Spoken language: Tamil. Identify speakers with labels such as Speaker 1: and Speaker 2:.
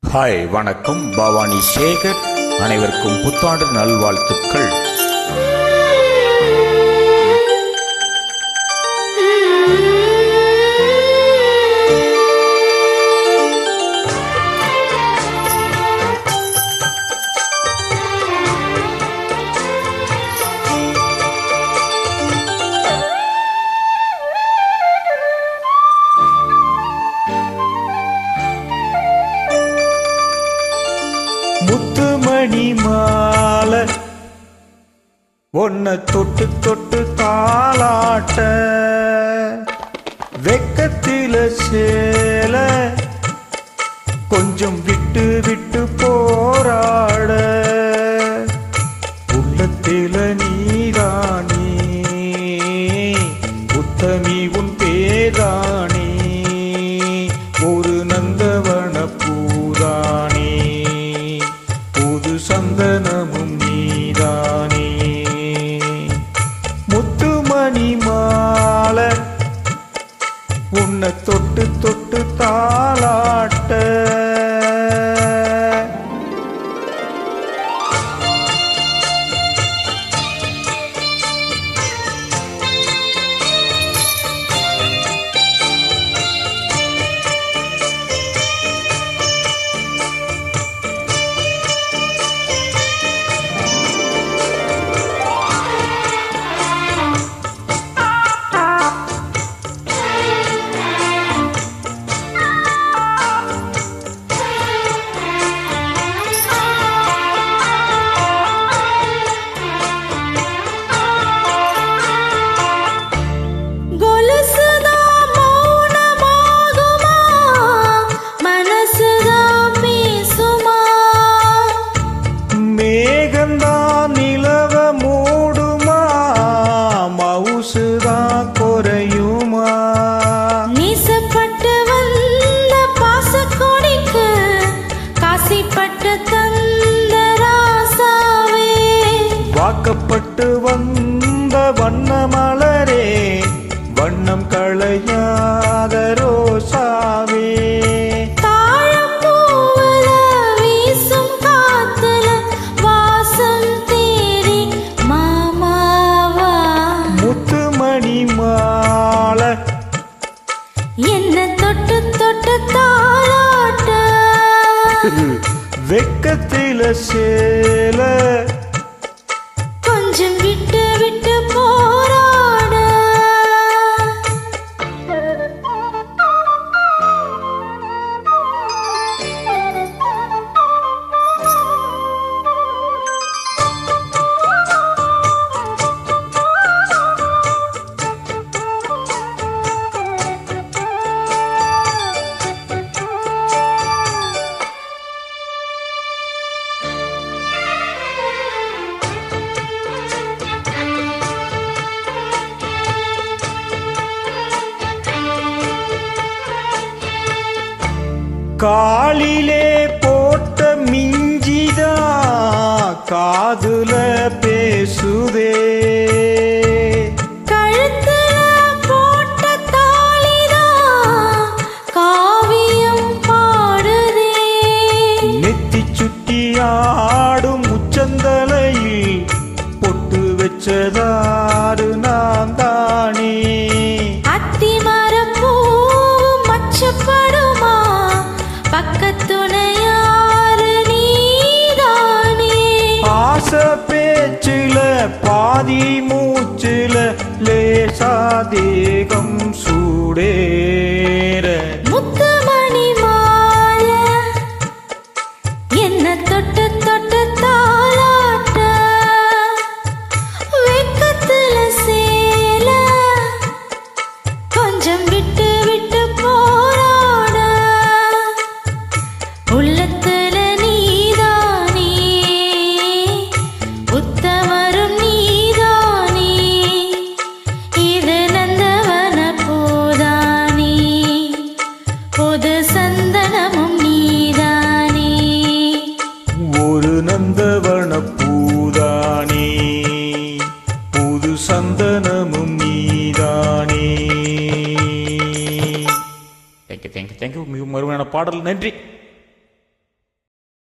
Speaker 1: ஹாய், வணக்கம். பவானி சேகர். அனைவருக்கும் புத்தாண்டு நல்வாழ்த்துக்கள். முத்துமணி மாலை ஒன்ன தொட்டு தொட்டு தாளாட்ட, வெக்கத்தில சேல கொஞ்சம் விட்டு விட்டு போராட, உள்ளத்தில நீதானே உத்தமி உன் பேதானே, ஒரு நந்தவன பூதானே, சந்தனமும் நீதானே. முத்துமணி மாலை உன்னை தொட்டு தொட்டு தாளாட்ட, வாக்கப்பட்டு வந்த வண்ண மலரே, வண்ணம் களையாத ரோசாவே,
Speaker 2: வீசும் காத்துல வாசம் தேடி மாமாவா.
Speaker 1: முத்துமணி மாலை
Speaker 2: என்ன தொட்டு தொட்டு தாளாட்ட,
Speaker 1: வெக்கத்தில சேல
Speaker 2: கொஞ்சம் விட்டு விட்டு போராட,
Speaker 1: காலிலே போட்ட மிஞ்சிதா காதுல பேசுதே,
Speaker 2: கழுத்துல போட்ட தாலிதா காவியம் பாடுதே,
Speaker 1: நெத்தி சுட்டி ஆடும் உச்சந்தலையில் பொட்டு வச்சதாரு நான் தானே,
Speaker 2: அத்தி மரப்பூ மச்சப்படுமா பக்கத்துணையாறு நீதானே,
Speaker 1: ஆசை பேச்சில பாதி மூச்சில லேசா தேகம் சூடேற,
Speaker 2: முத்துமணி மாலை என்ன தொட்டு தொட்டு தாளாட்ட, வெக்கத்துல சேல கொஞ்சம் விட்டு விட்டு போராட, உள்ளத்துல நீதானே உத்தமரும் நீதானே, இது நந்தவன பூதானே, புது சந்தனமும் நீதானே,
Speaker 1: ஒரு நந்தவன பூதானே, புது சந்தனமும் நீதானே. தேங்க்யூ. மிக மறுமையான பாடல். நன்றி.